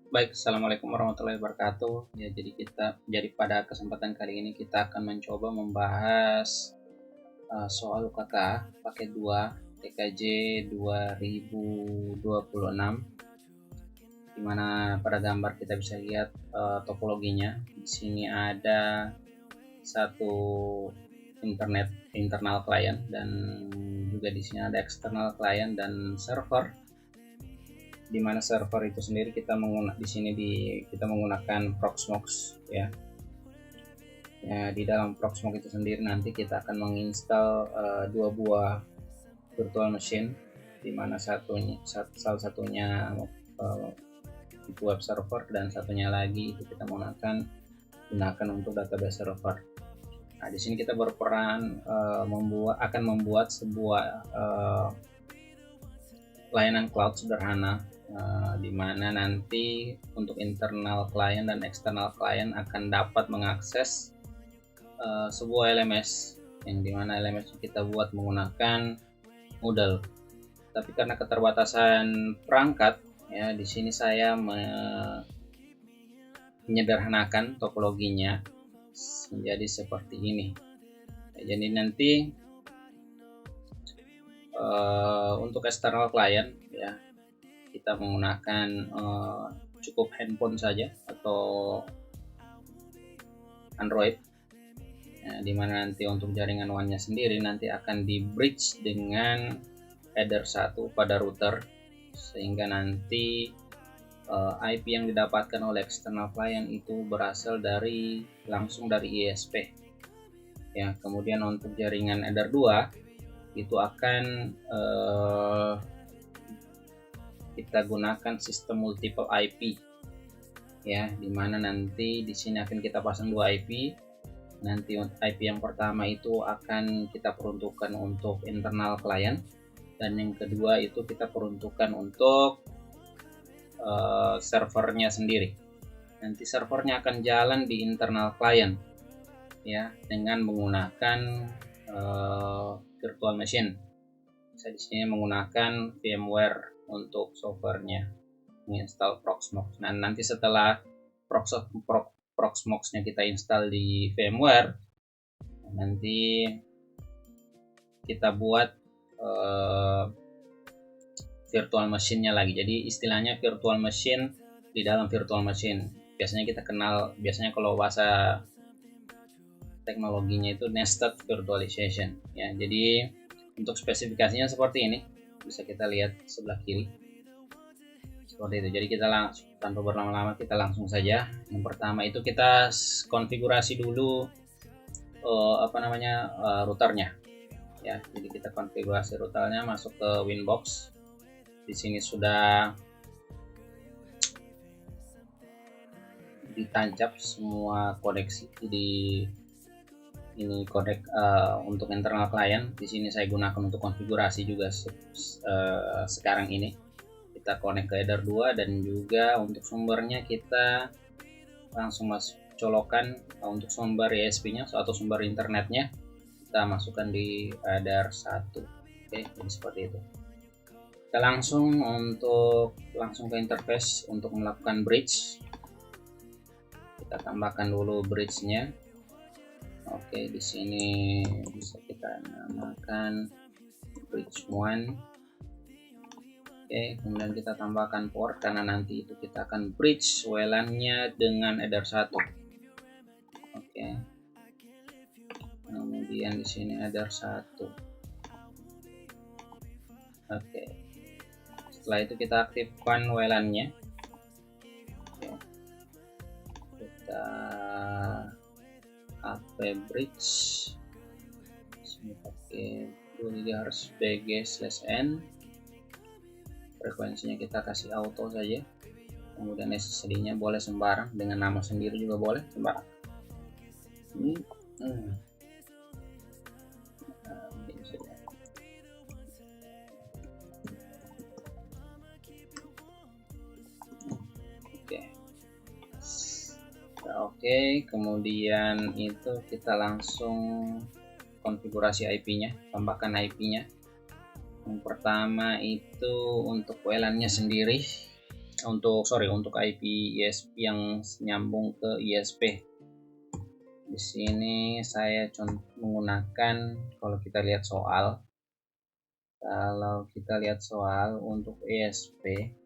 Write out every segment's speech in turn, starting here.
Baik, assalamualaikum warahmatullahi wabarakatuh. Ya, jadi pada kesempatan kali ini kita akan mencoba membahas soal UKK paket 2 TKJ 2026, di mana pada gambar kita bisa lihat topologinya. Di sini ada satu internal client, dan juga di sini ada external client dan server, di mana server itu sendiri kita menggunakan Proxmox ya. Ya, di dalam Proxmox itu sendiri nanti kita akan menginstal dua buah virtual machine, di mana salah satunya itu web server dan satunya lagi itu kita gunakan untuk database server. Nah, di sini kita berperan akan membuat sebuah layanan cloud sederhana, di mana nanti untuk internal client dan external client akan dapat mengakses sebuah LMS, yang dimana LMS kita buat menggunakan Moodle. Tapi karena keterbatasan perangkat, ya di sini saya menyederhanakan topologinya menjadi seperti ini. Jadi nanti untuk external client ya, kita menggunakan cukup handphone saja atau Android, ya, dimana nanti untuk jaringan WAN-nya sendiri nanti akan di bridge dengan header 1 pada router, sehingga nanti IP yang didapatkan oleh external client itu berasal langsung dari ISP ya. Kemudian untuk jaringan header 2 itu akan kita gunakan sistem multiple IP ya, dimana nanti di sini akan kita pasang 2 IP. Nanti IP yang pertama itu akan kita peruntukkan untuk internal client, dan yang kedua itu kita peruntukkan untuk servernya sendiri. Nanti servernya akan jalan di internal client ya, dengan menggunakan virtual machine. Saya di sini menggunakan VMware untuk softwarenya, menginstal Proxmox. Nah, nanti setelah Proxmox-nya kita install di VMware, nanti kita buat virtual machine-nya lagi. Jadi istilahnya virtual machine di dalam virtual machine. Biasanya kalau bahasa teknologinya itu nested virtualization ya. Jadi untuk spesifikasinya seperti ini, bisa kita lihat sebelah kiri seperti itu. Jadi kita langsung, tanpa berlama-lama, kita langsung saja. Yang pertama itu kita konfigurasi dulu routernya ya. Jadi kita konfigurasi routernya, masuk ke Winbox. Di sini sudah ditancap semua koneksi di ini kodek untuk internal client. Di sini saya gunakan untuk konfigurasi juga sekarang ini. Kita connect ke header 2, dan juga untuk sumbernya kita langsung colokan untuk sumber ISP-nya atau sumber internetnya kita masukkan di header 1. Oke, jadi seperti itu. Kita langsung ke interface untuk melakukan bridge. Kita tambahkan dulu bridge-nya. Oke, di sini bisa kita namakan bridge 1. Oke, kemudian kita tambahkan port, karena nanti itu kita akan bridge WLAN-nya dengan header 1. Oke. Kemudian di sini header 1. Oke. Setelah itu kita aktifkan WLAN-nya. Oke. Kita HP bridge. Sini pakai 2 GHz BG/N. Frekuensinya kita kasih auto saja. Kemudian SSD-nya boleh sembarang, dengan nama sendiri juga boleh sembarang. Ini Oke, kemudian itu kita langsung konfigurasi IP-nya, tambahkan IP-nya. Yang pertama itu untuk WLAN-nya sendiri. untuk IP ISP yang nyambung ke ISP. Di sini saya menggunakan, kalau kita lihat soal untuk ISP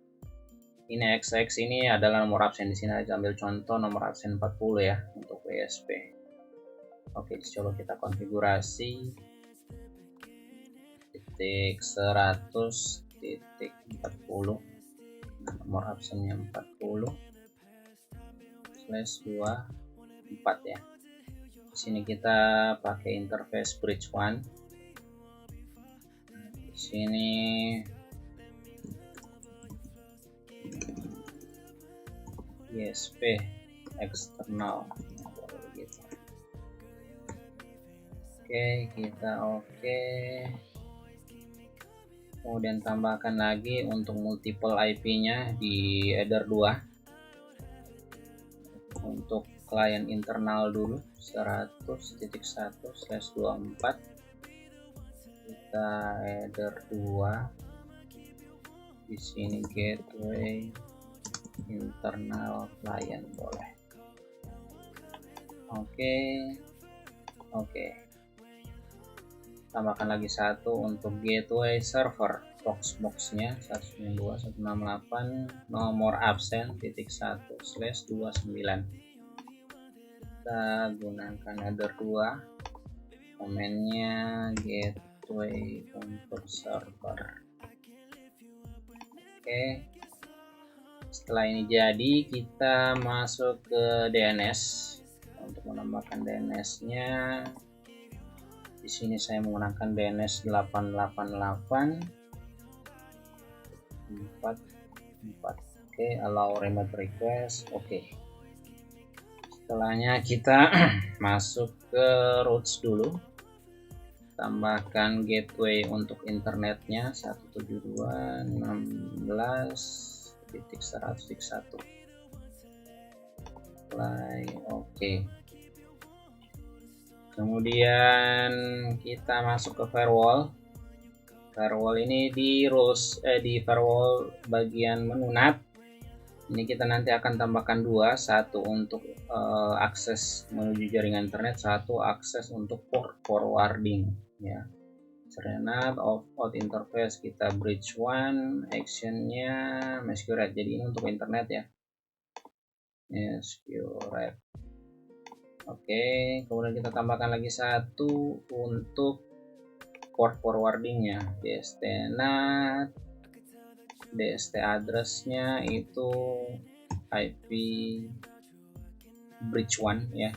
ini XX ini adalah nomor absen. Di sini saya ambil contoh nomor absen 40 ya untuk ISP. Oke, coba kita konfigurasi titik 100 titik 40, nomor absennya 40 /24 ya. Di sini kita pakai interface bridge 1. Di sini ISP eksternal gitu. Oke, kita kemudian tambahkan lagi untuk multiple IP-nya di header 2 untuk klien internal dulu 100.1/24, kita header 2 di sini gateway internal client boleh. Oke. Tambahkan lagi satu untuk gateway server box-nya 192.168 nomor absen .1/29. Kita gunakan header 2, domainnya gateway untuk server. Oke. Setelah ini jadi, kita masuk ke DNS. Untuk menambahkan DNS-nya, di sini saya menggunakan DNS 888.4.4. Oke, allow remote request. Oke. Setelahnya kita masuk ke routes dulu. Tambahkan gateway untuk internetnya 172.16.100.1. Oke. Kemudian kita masuk ke firewall. Firewall ini di firewall bagian menu NAT. Ini kita nanti akan tambahkan dua, satu untuk akses menuju jaringan internet, satu akses untuk port forwarding ya. NAT out interface kita bridge 1, actionnya masquerade. Jadi ini untuk internet ya. Masquerade. Oke, kemudian kita tambahkan lagi satu untuk port forwardingnya, DST-NAT. DST address-nya itu IP bridge 1 ya.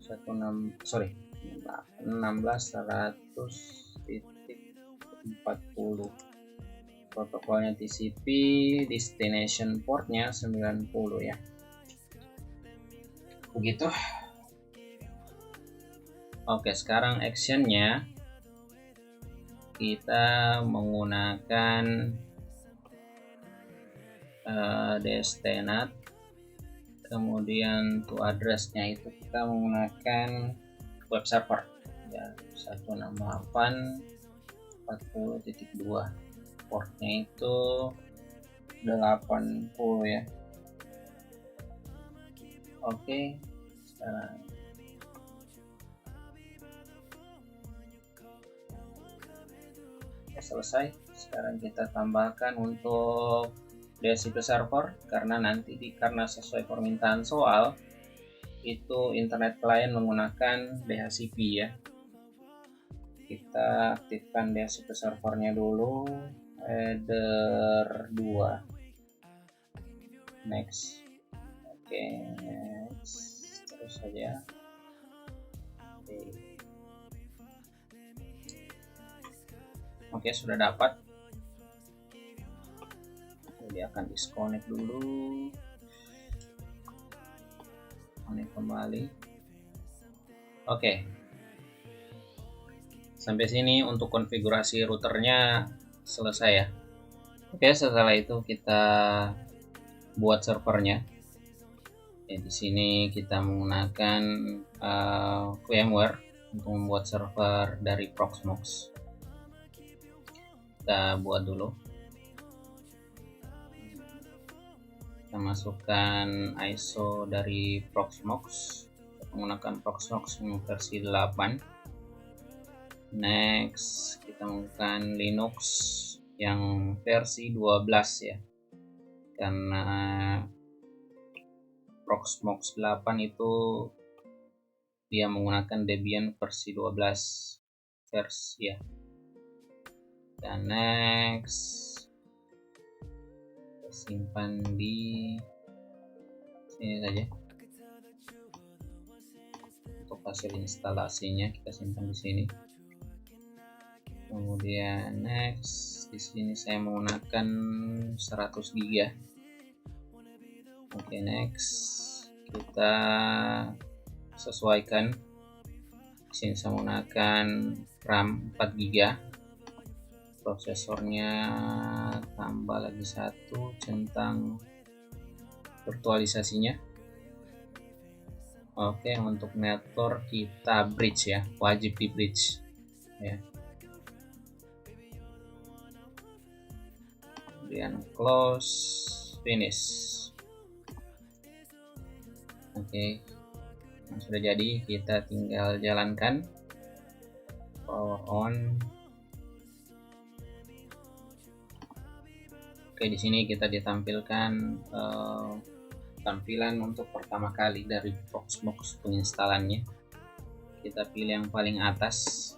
16.100.40. Protokolnya TCP, destination portnya 90 ya. Begitu. Oke, sekarang actionnya kita menggunakan DST-NAT, kemudian to address-nya itu kita menggunakan web server ya, 168.40.2, portnya itu 80 ya. Oke, sekarang selesai. Sekarang kita tambahkan untuk DHCP server, karena sesuai permintaan soal itu internet client menggunakan DHCP ya. Kita aktifkan DHCP servernya dulu, header 2, next. Oke, next terus saja. Oke, sudah dapat. Jadi akan disconnect dulu, connect kembali. Oke, sampai sini untuk konfigurasi routernya selesai ya. Oke, setelah itu kita buat servernya. Ya, di sini kita menggunakan VMware untuk membuat server dari Proxmox. Kita buat dulu. Kita masukkan ISO dari Proxmox, menggunakan Proxmox versi 8. Next, kita menggunakan Linux yang versi 12 ya, karena Proxmox 8 itu dia menggunakan Debian versi 12 versi ya. Dan next, kita simpan di sini saja. Untuk hasil instalasinya kita simpan di sini. Kemudian next, di sini saya menggunakan 100 GB. Oke, next kita sesuaikan. Di sini saya menggunakan RAM 4 GB. Prosesornya tambah lagi 1 centang virtualisasinya. Oke, untuk network kita bridge ya, wajib di bridge ya. Kemudian close, finish. Oke, nah, sudah jadi, kita tinggal jalankan. Power on. Oke, di sini kita ditampilkan tampilan untuk pertama kali dari Proxmox penginstalannya. Kita pilih yang paling atas.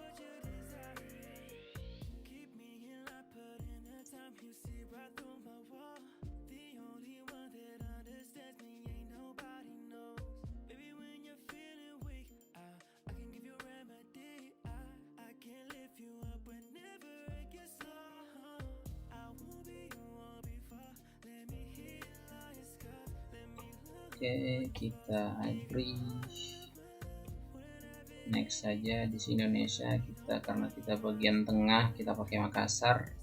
Oke, kita agree. Next saja. Di sini Indonesia, karena kita bagian tengah, kita pakai Makassar.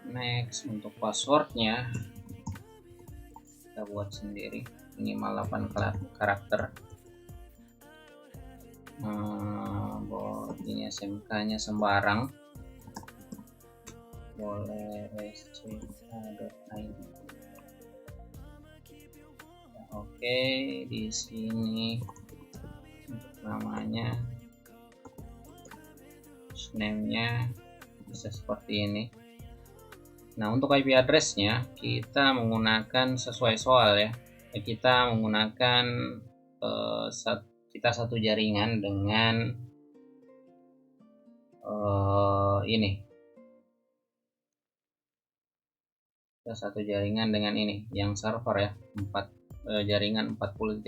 Next, untuk passwordnya kita buat sendiri, minimal 8 karakter. Ini SMK-nya sembarang, boleh sck.id. Oke, di sini untuk namanya, name-nya bisa seperti ini. Nah, untuk IP address-nya kita menggunakan sesuai soal ya. Kita menggunakan kita satu jaringan dengan ini. Kita satu jaringan dengan ini, yang server ya, jaringan 40.0.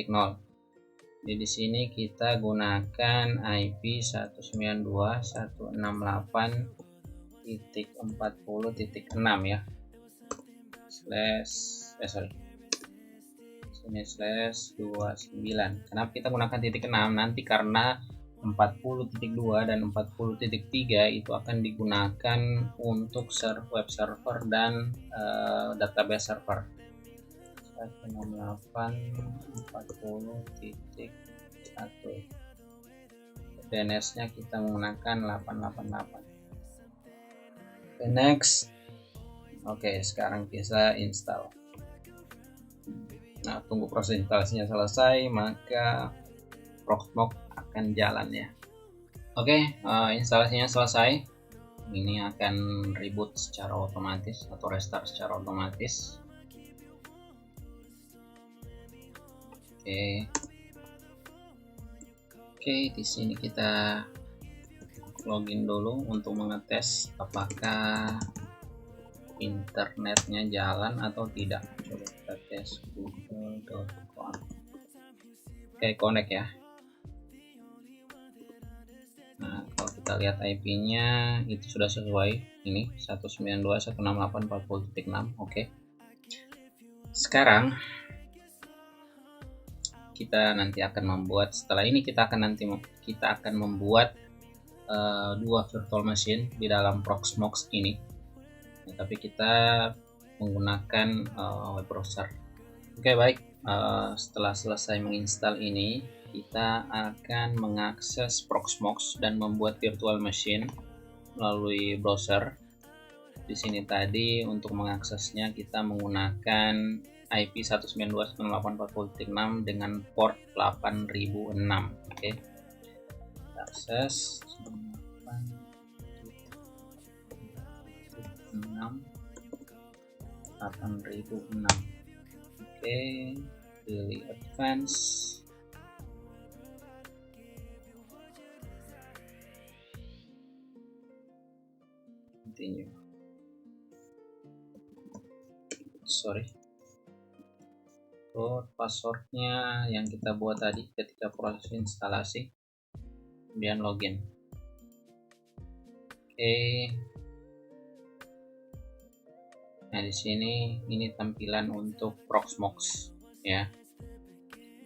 Jadi di sini kita gunakan IP 192.168.40.6 ya. Sini /29. Kenapa kita gunakan titik 6? Nanti karena 40.2 dan 40.3 itu akan digunakan untuk web server dan database server. 168.40.1. DNS-nya kita menggunakan 888. Oke, next. Oke, sekarang kita install. Nah, tunggu proses instalasinya selesai, maka Proxmox akan jalan ya. Oke, instalasinya selesai. Ini akan reboot secara otomatis atau restart secara otomatis. Oke, di sini kita login dulu untuk mengetes apakah internetnya jalan atau tidak. Coba kita tes google.com. Oke, connect ya. Nah, kalau kita lihat IP-nya itu sudah sesuai. Ini 192.168.40.6. Oke. Sekarang kita nanti akan membuat, setelah ini kita akan membuat dua virtual machine di dalam Proxmox ini. Nah, tapi kita menggunakan web browser. Oke, baik. Setelah selesai menginstal ini, kita akan mengakses Proxmox dan membuat virtual machine melalui browser. Di sini tadi untuk mengaksesnya kita menggunakan IP 192.168.40.6 dengan port 8006. Oke. Akses 8006. Oke, pilih advance. Continue. Sorry. Passwordnya yang kita buat tadi ketika proses instalasi, kemudian login. Oke. Nah, di sini ini tampilan untuk Proxmox ya.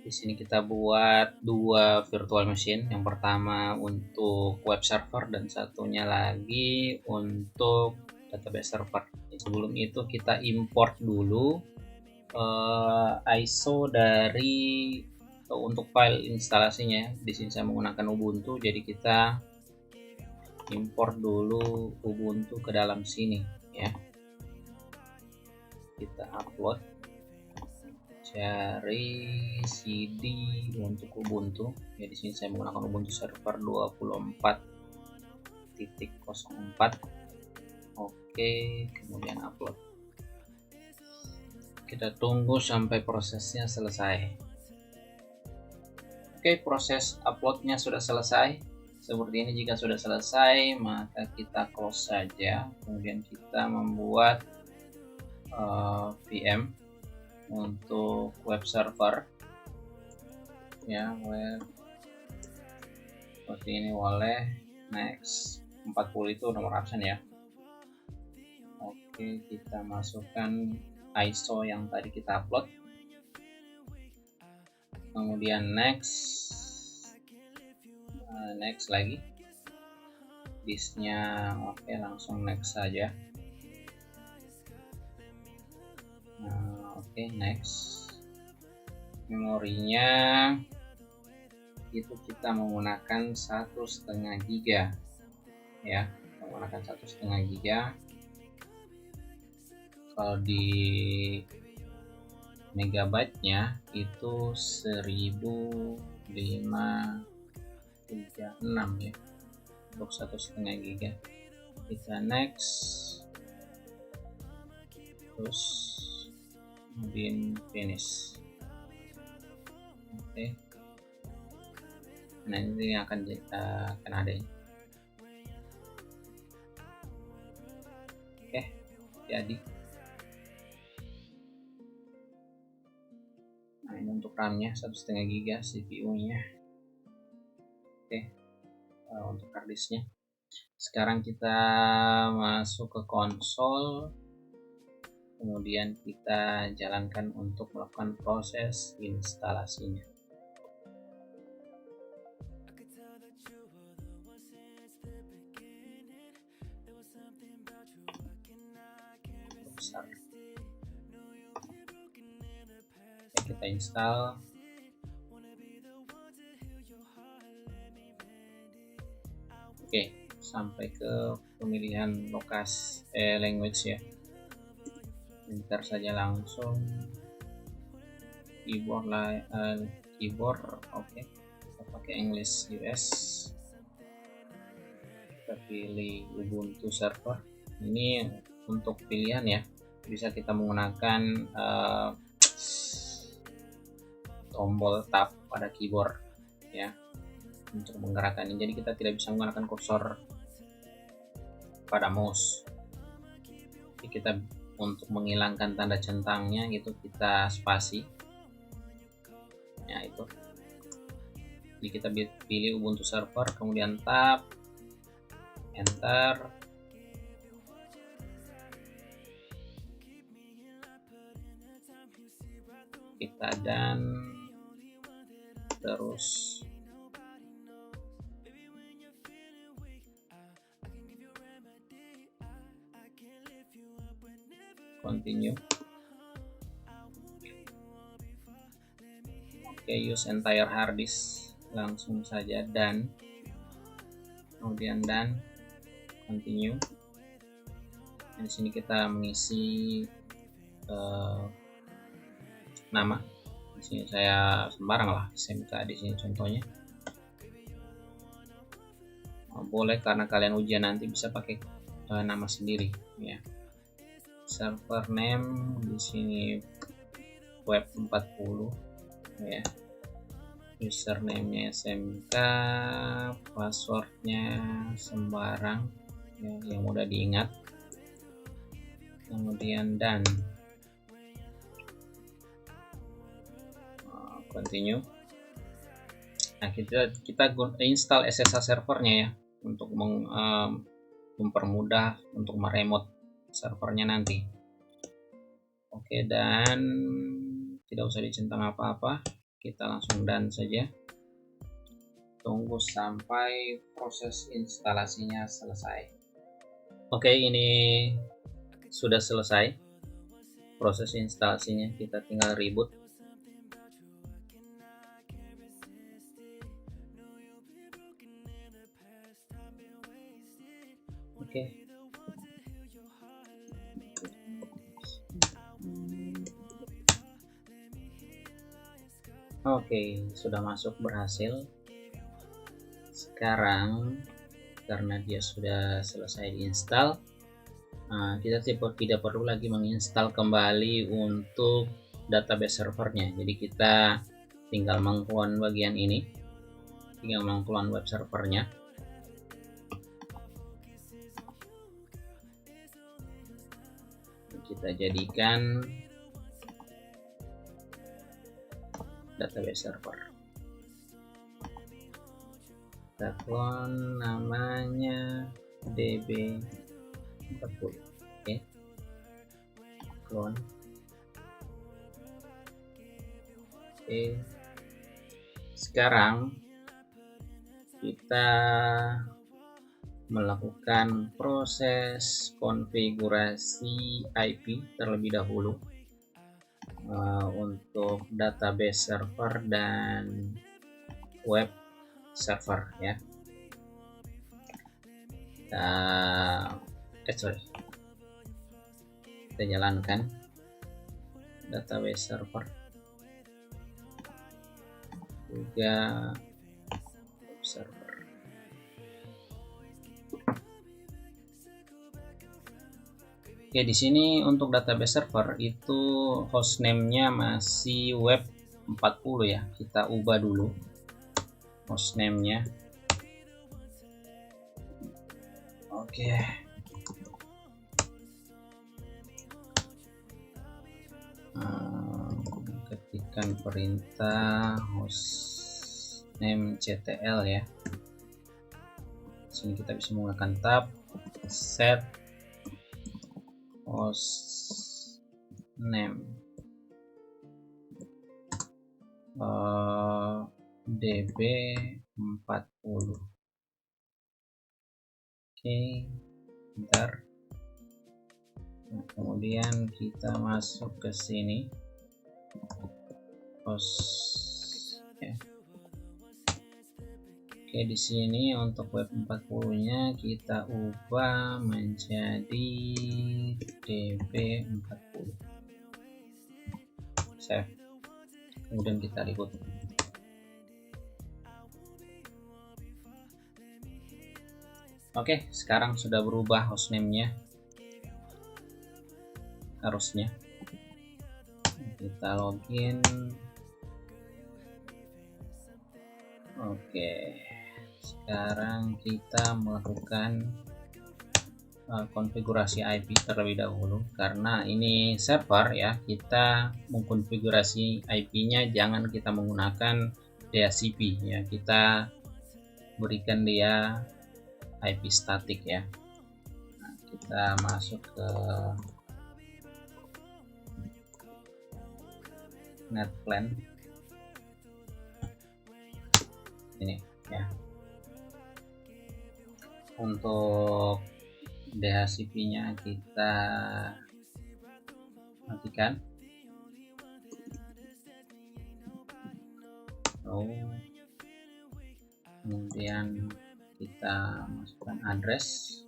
Di sini kita buat dua virtual machine. Yang pertama untuk web server dan satunya lagi untuk database server. Sebelum itu kita import dulu ISO dari untuk file instalasinya. Di sini saya menggunakan Ubuntu, jadi kita import dulu Ubuntu ke dalam sini ya. Kita upload, cari CD untuk Ubuntu ya. Di sini saya menggunakan Ubuntu server 24.04. Oke, kemudian upload. Kita tunggu sampai prosesnya selesai. Oke, proses uploadnya sudah selesai. Seperti ini. Jika sudah selesai, maka kita close saja. Kemudian kita membuat VM untuk web server ya, web seperti ini. Boleh next. 40 itu nomor absen ya. Oke, kita masukkan ISO yang tadi kita upload, kemudian next lagi disknya. Oke, langsung next saja. Oke, next. Memorinya itu kita menggunakan 1,5 GB ya, menggunakan 1,5 GB. Kalau di megabyte-nya itu 1536 ya, untuk 1,5 GB. Kita next, terus kemudian finish. Oke. Nah, ini akan ada ini. Oke, jadi nah, ini untuk RAM-nya 1,5 GB, CPU-nya. Oke, untuk harddisknya. Sekarang kita masuk ke konsol, kemudian kita jalankan untuk melakukan proses instalasinya. Oke, kita install. Oke, sampai ke pemilihan lokasi language ya. Enter saja langsung keyboard keyboard. Oke, kita pakai English US. Kita pilih Ubuntu server. Ini untuk pilihan ya, bisa kita menggunakan tombol tab pada keyboard ya untuk menggerakkan ini. Jadi kita tidak bisa menggunakan kursor pada mouse. Jadi kita untuk menghilangkan tanda centangnya itu kita spasi ya, itu. Jadi kita pilih Ubuntu server, kemudian tab, enter. Kita dan terus continue. Oke, use entire hard disk, langsung saja dan kemudian dan continue. Di sini kita mengisi nama. Di sini saya sembarang lah, SMK di sini contohnya. Boleh, karena kalian ujian nanti bisa pakai nama sendiri ya. Server name di sini web 40 ya. Username-nya SMK, passwordnya sembarang ya, yang mudah diingat. Kemudian dan continue. Nah, kita install SSH servernya ya, untuk mempermudah untuk meremote servernya nanti. Oke, dan tidak usah dicentang apa-apa, kita langsung done saja. Tunggu sampai proses instalasinya selesai. Oke, ini sudah selesai proses instalasinya, kita tinggal reboot. Oke. Oke, sudah masuk berhasil. Sekarang karena dia sudah selesai diinstal, kita tidak perlu lagi menginstal kembali untuk database servernya. Jadi kita tinggal mengclone bagian ini, tinggal mengclone web servernya. Kita jadikan database server. Kita clone namanya db40. Oke. Clone. Oke. Sekarang kita melakukan proses konfigurasi IP terlebih dahulu untuk database server dan web server ya. Kita jalankan database server juga web server. Oke, di sini untuk database server itu hostname-nya masih web 40 ya. Kita ubah dulu hostname-nya. Oke. Ketikkan perintah hostname ctl ya. Di sini kita bisa menggunakan tab set hostname db40. Oke, bentar. Nah, kemudian kita masuk ke sini host ya. Oke, di sini untuk web 40-nya kita ubah menjadi db40. Save. Kemudian kita reboot. Oke, sekarang sudah berubah hostname-nya. Harusnya. Kita login. Oke. Sekarang kita melakukan konfigurasi IP terlebih dahulu, karena ini server ya, kita mengkonfigurasi IP-nya jangan kita menggunakan DHCP ya, kita berikan dia IP statik ya. Nah, kita masuk ke NetPlan ini ya. Untuk DHCP-nya kita matikan. Kemudian kita masukkan address.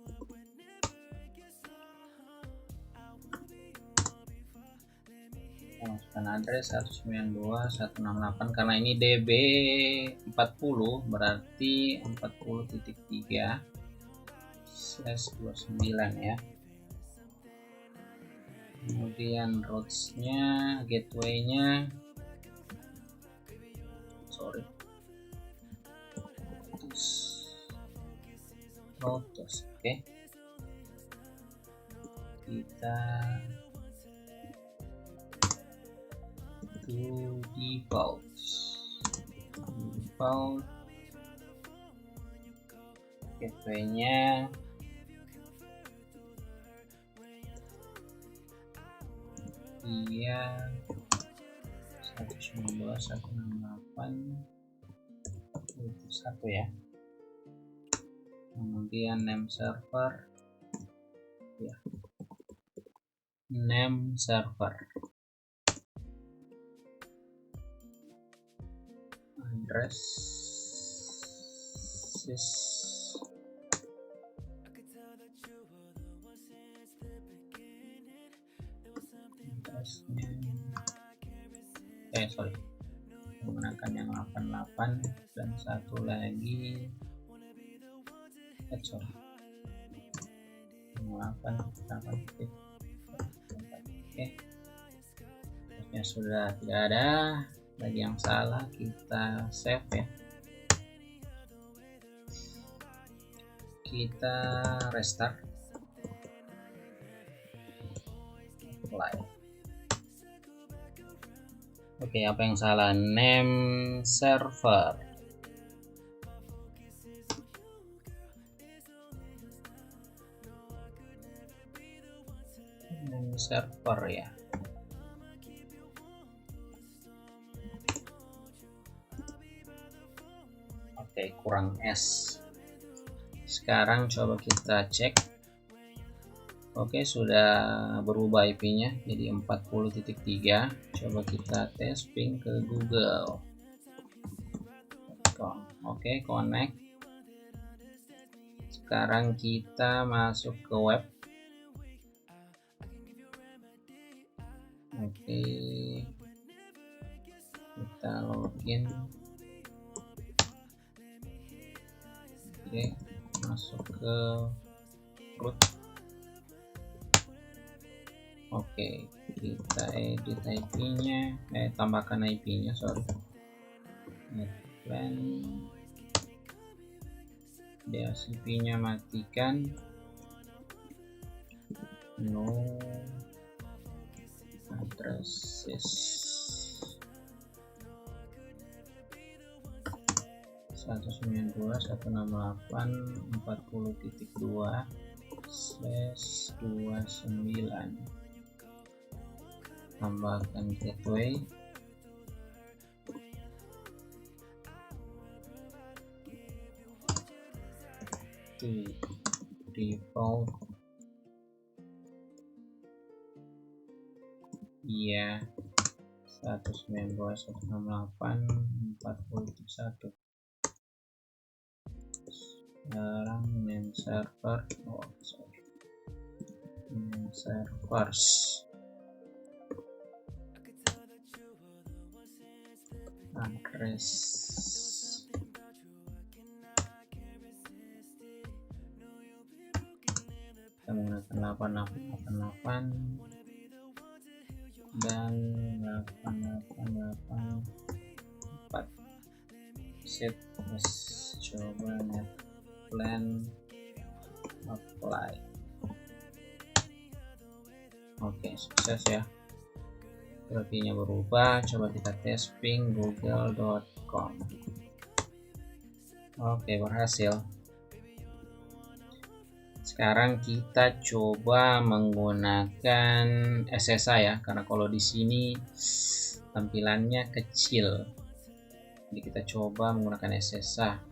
Kita masukkan tambahkan address 192.168 karena ini DB 40 berarti 40.3/29 ya. Kemudian routes-nya, gateway-nya, routes, oke. Kita to default, gateway-nya dia 192.168 ya. Kemudian name server ya, name server, address menggunakan yang 88 dan satu lagi 8 oke. Terusnya sudah tidak ada lagi yang salah, kita save ya. Kita restart, apply. Oke, apa yang salah? Name server. Name server ya. Oke, kurang S. Sekarang coba kita cek. Oke, sudah berubah IP-nya jadi 40.3. Coba kita tes ping ke Google. Oke, connect. Sekarang kita masuk ke web. Oke, kita login. Oke, masuk ke root. Oke, kita edit IP-nya, tambahkan IP-nya, plan DHCP-nya matikan, no addresses 192.168.40.2/29. Tambahkan gateway, to default ya 192.168.40.1. Sekarang name server, name servers, address kita menggunakan 8888 dan 8884. Set, coba net plan, apply. Oke, sukses ya. IP-nya berubah. Coba kita tes ping google.com. Oke, berhasil. Sekarang kita coba menggunakan SSH ya, karena kalau di sini tampilannya kecil. Jadi kita coba menggunakan SSH.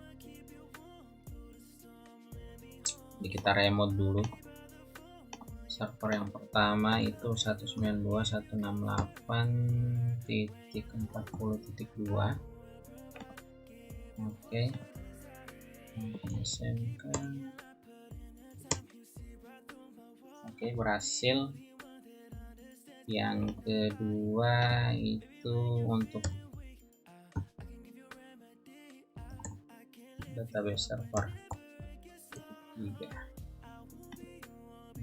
Jadi kita remote dulu. Server yang pertama itu 192.168.40.2. Oke. SMK. Oke, berhasil. Yang kedua itu untuk database server 3.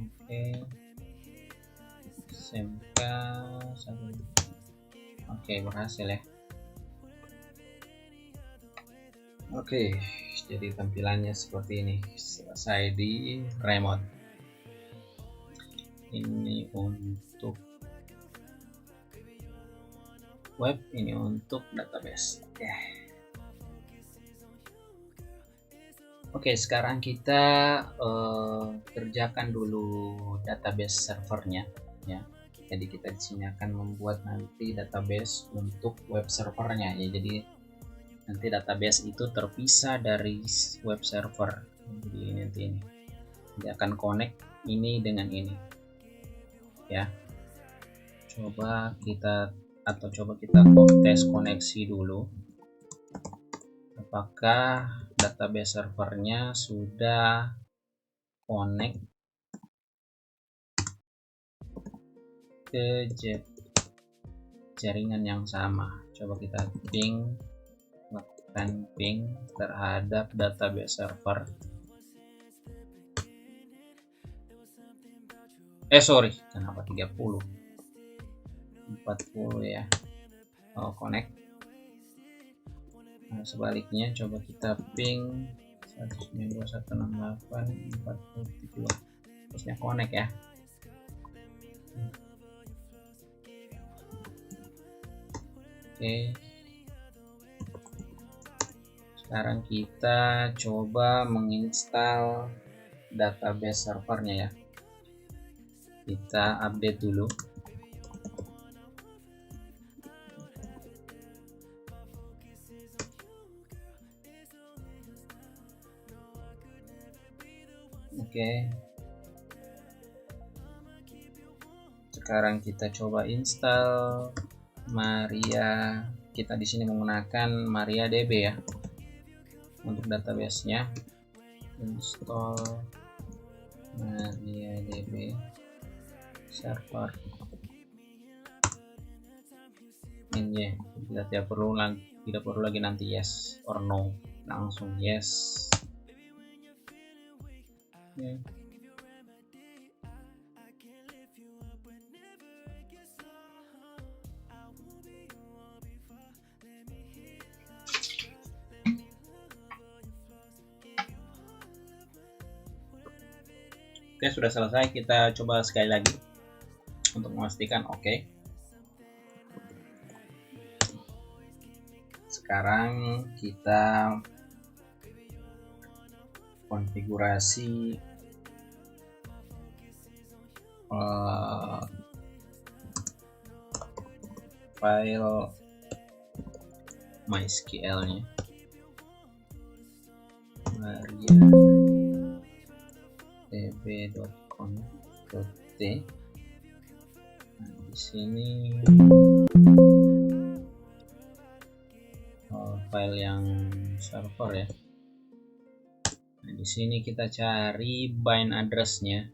Oke, SMK 1. Oke, berhasil ya. Oke, jadi tampilannya seperti ini. Selesai di remote. Ini untuk web, ini untuk database. Oke, sekarang kita kerjakan dulu database servernya ya. Jadi kita di sini akan membuat nanti database untuk web servernya ya. Jadi nanti database itu terpisah dari web server. Jadi nanti ini dia akan connect ini dengan ini ya. Coba kita tes koneksi dulu. Apakah database servernya sudah connect ke jaringan yang sama. Coba kita lakukan ping terhadap database server. Kenapa 30? 40 ya. Connect. Nah, sebaliknya coba kita ping 192.168.40.2. Terusnya connect ya. Oke. Sekarang kita coba menginstal database servernya ya. Kita update dulu. Oke. Sekarang kita coba install Maria. Kita di sini menggunakan MariaDB ya. Untuk database-nya install MariaDB server. Ini ya, tidak perlu lagi nanti yes or no, langsung yes. Okay. Oke, sudah selesai. Kita coba sekali lagi untuk memastikan oke. Sekarang kita konfigurasi file MySQL-nya. mariadb.conf.t. Nah, di sini file yang server ya. Nah, di sini kita cari bind address-nya.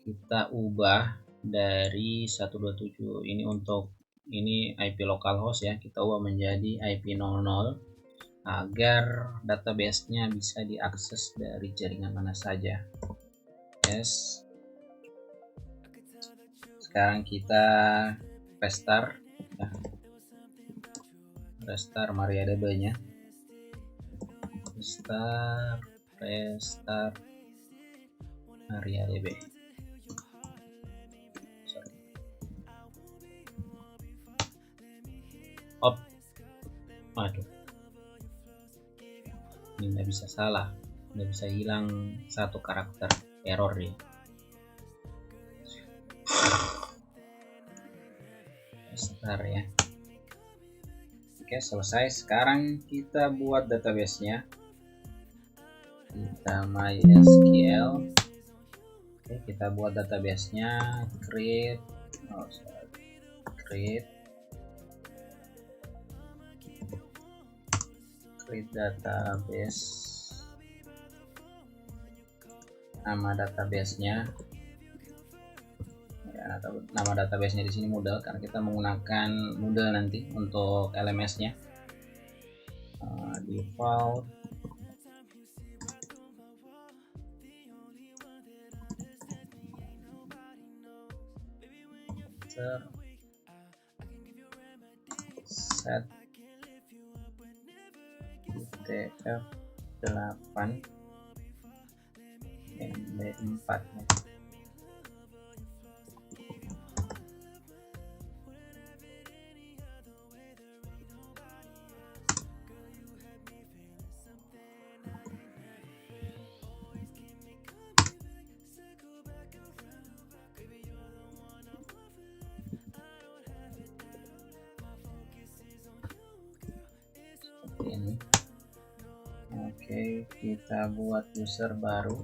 Kita ubah dari 127 ini untuk ini IP localhost ya. Kita ubah menjadi IP 00 agar database-nya bisa diakses dari jaringan mana saja. Yes. Sekarang kita restart ya. Restart MariaDB-nya. Restart MariaDB. Aduh, ini nggak bisa salah, nggak bisa hilang satu karakter, error ya. Start ya. Oke, selesai. Sekarang kita buat database-nya. Kita MySQL. Oke, kita buat database-nya. Create database. Nama database-nya ya, dan nama database-nya di sini Moodle karena kita menggunakan Moodle nanti untuk LMS-nya. Default set UTF-8 MB4 ya. Ini oke, kita buat user baru.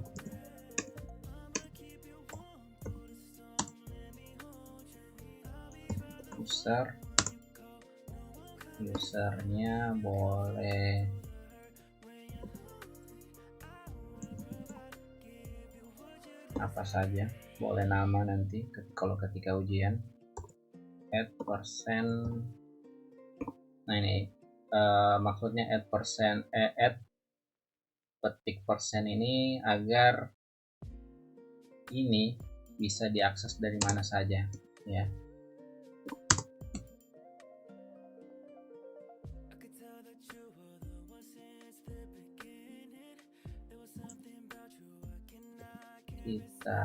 Usernya boleh apa saja, boleh nama nanti kalau ketika ujian. Add persen, nah ini maksudnya add petik persen ini agar ini bisa diakses dari mana saja ya. Kita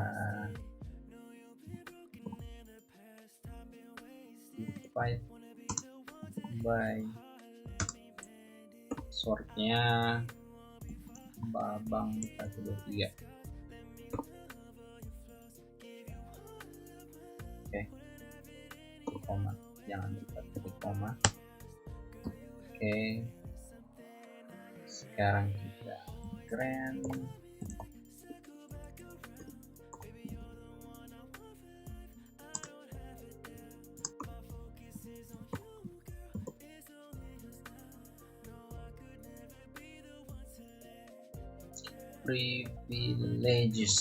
divide by sortnya Babang 123. Oke, koma, jangan lupa titik koma. Oke, sekarang kita grant privileges.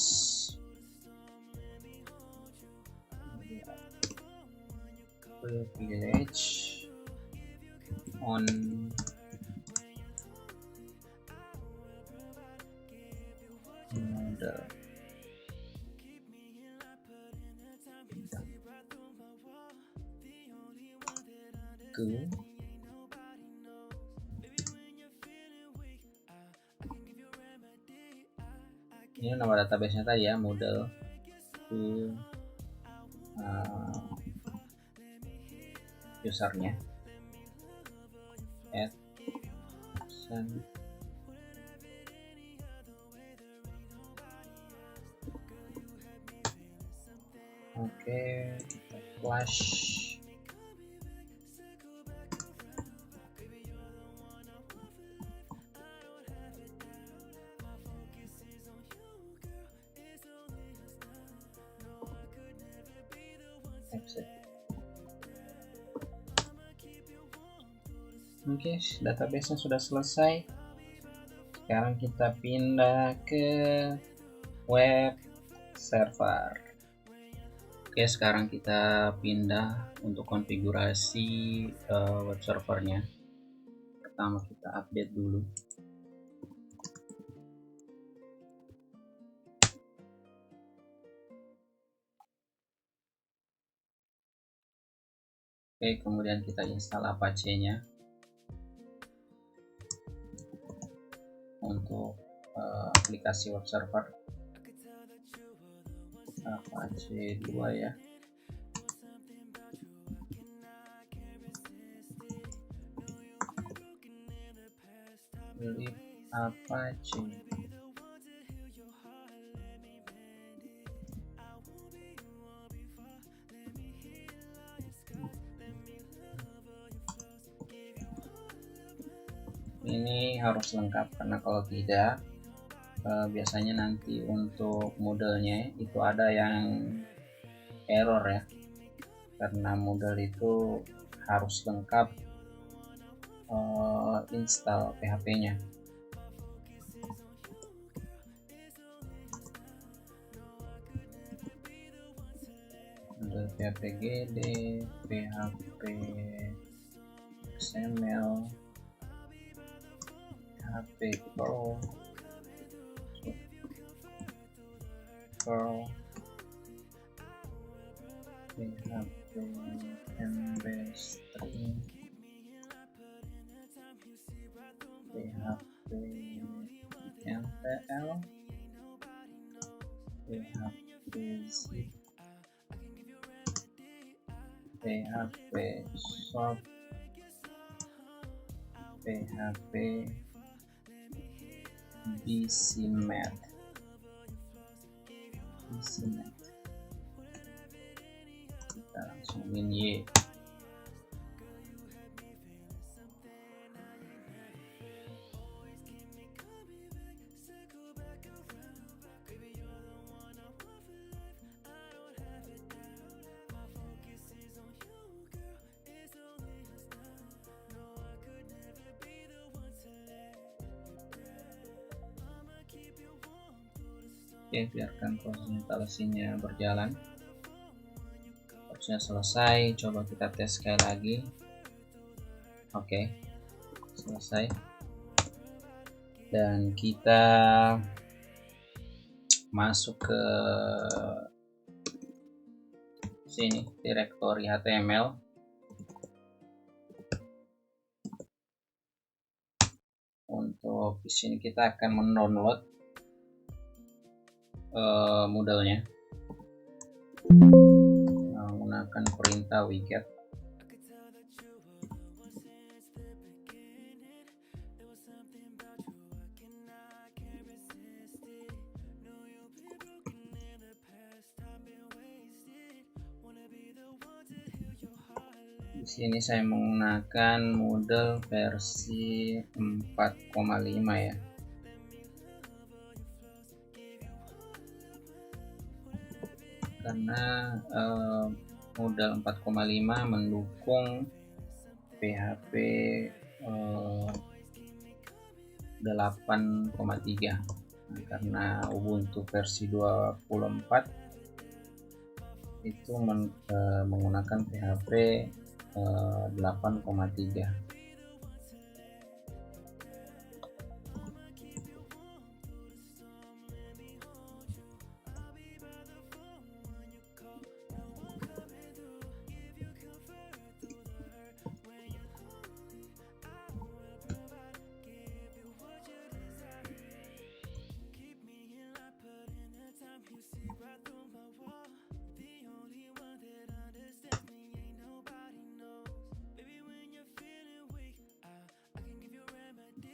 Privilege on Moodle. Ini nama database-nya tadi ya, Moodle usernya add persen oke, flash exit. Oke, database-nya sudah selesai. Sekarang kita pindah ke web server. Oke, sekarang kita pindah untuk konfigurasi web servernya. Pertama kita update dulu. Oke, kemudian kita install Apache-nya untuk aplikasi web server. Apache 2 ya. Lib Apache. Ini harus lengkap karena kalau tidak biasanya nanti untuk modelnya itu ada yang error ya, karena model itu harus lengkap install PHP-nya. PHP-GD, PHP XML, PHP Perl, PHP MB-String, PHP NPL, PHP Zip, PHP Shop, PHP BCMath. Kita langsung Y. Oke, biarkan proses instalasinya berjalan. Prosesnya selesai, coba kita tes sekali lagi. Oke, selesai. Dan kita masuk ke sini, direktori HTML. Untuk di sini kita akan mendownload modelnya menggunakan perintah wget. Di sini saya menggunakan model versi 4,5 ya. Karena model 4,5 mendukung PHP 8,3. Nah, karena Ubuntu versi 24 itu menggunakan PHP 8,3.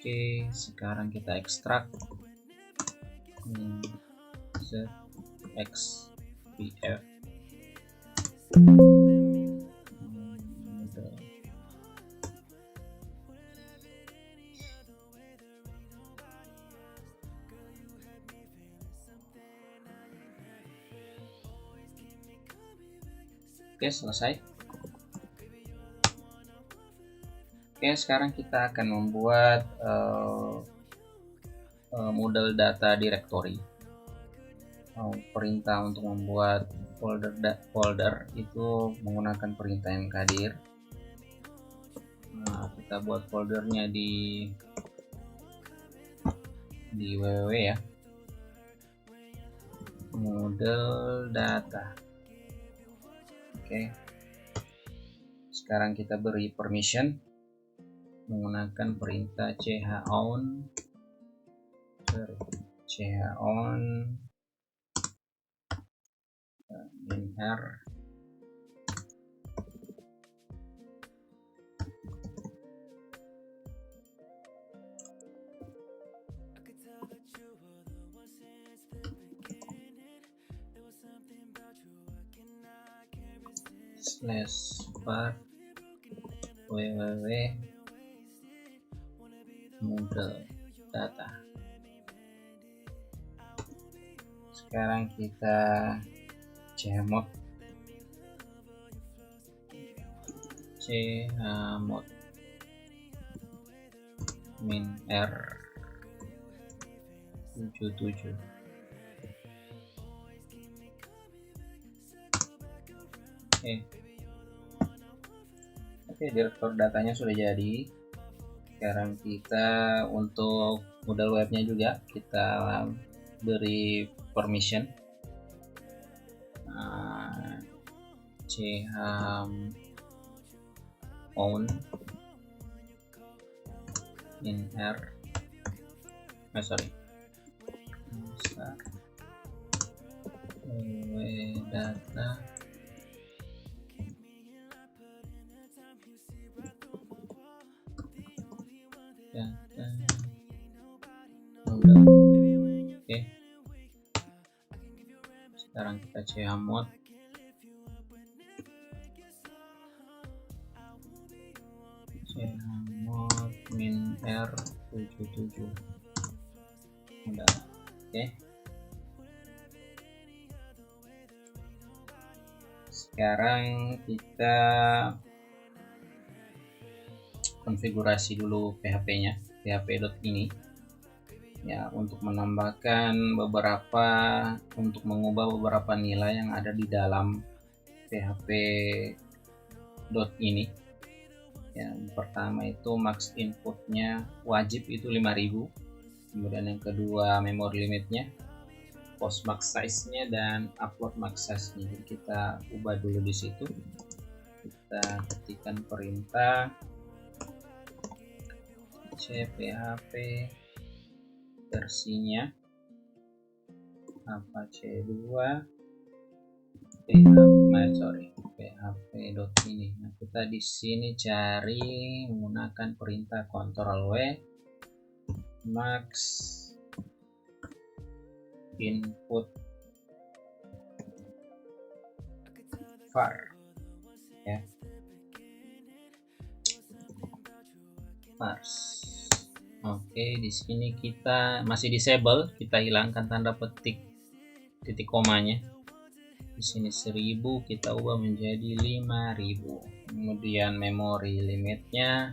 Oke, sekarang kita ekstrak ZXPF. Oke, selesai. Oke, sekarang kita akan membuat model data directory. Perintah untuk membuat folder itu menggunakan perintah mkdir. Nah, kita buat foldernya di www ya, model data. Oke, sekarang kita beri permission menggunakan perintah chown -r. /var www model data. Sekarang kita chmod min r 77. Oke, direktur datanya sudah jadi. Sekarang kita untuk model webnya juga kita beri permission. Own in R data Oke, sekarang kita chmod min R77 udah. Oke, sekarang kita konfigurasi dulu PHP-nya, php.ini ya, untuk menambahkan untuk mengubah beberapa nilai yang ada di dalam php.ini. Yang pertama itu max inputnya wajib itu 5000, kemudian yang kedua memory limitnya, post max size nya, dan upload max size nya. Jadi kita ubah dulu di situ. Kita ketikkan perintah cphp versinya c2 php.ini. Nah, kita di sini cari menggunakan perintah Ctrl W max input var ya, vars. Oke, di sini kita masih disable, kita hilangkan tanda petik titik komanya. Di sini 1000 kita ubah menjadi 5000. Kemudian memory limitnya